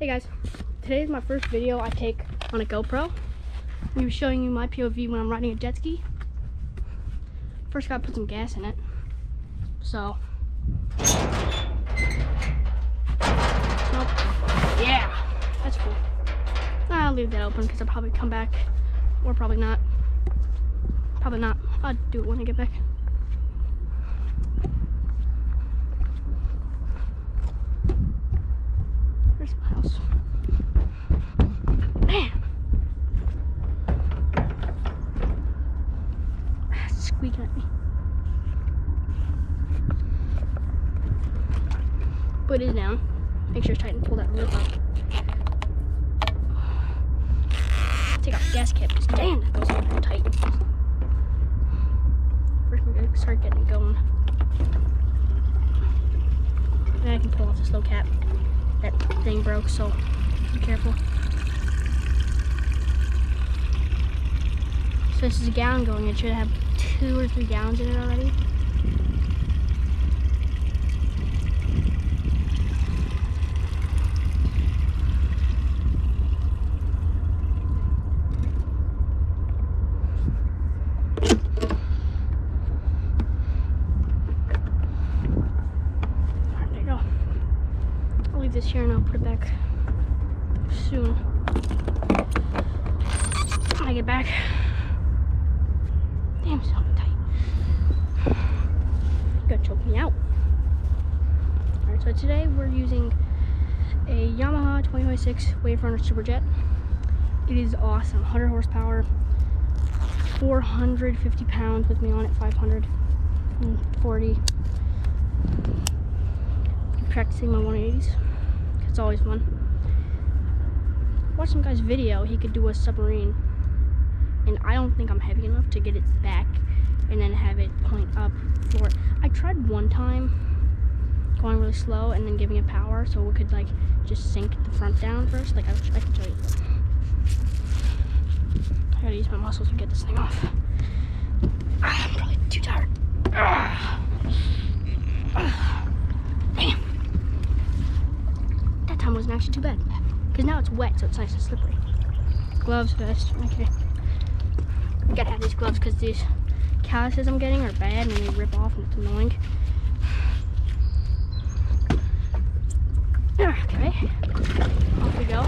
Hey guys, today is my first video I take on a GoPro. I'm going to be showing you my POV when I'm riding a jet ski. First gotta put some gas in it. So, nope. Yeah, that's cool. I'll leave that open because I'll probably come back, or probably not. Probably not. I'll do it when I get back. There's my house. Man! It's squeaking at me. Put it down. Make sure it's tight and pull that lip up. Take off the gas cap. Damn, that goes on tight. First, we're gonna start getting it going. And I can pull off the slow cap. That thing broke, so be careful. So this is a gallon going. It should have 2 or 3 gallons in it already. This here and I'll put it back soon when I get back. Damn, it's so tight. It's gonna choke me out. Alright, so today we're using a Yamaha 2026 Waverunner Superjet. It is awesome. 100 horsepower, 450 pounds with me on it, 540. Practicing my 180s. It's always fun. Watch some guy's video, he could do a submarine, and I don't think I'm heavy enough to get it back and then have it point up for it. I tried one time going really slow and then giving it power so it could like just sink the front down first. Like I can show you. I gotta use my muscles to get this thing off. I'm probably too tired. Bam. Time wasn't actually too bad because now it's wet, so it's nice and slippery. Gloves, vest. Okay, we gotta have these gloves because these calluses I'm getting are bad and they rip off and it's annoying. Okay, off we go.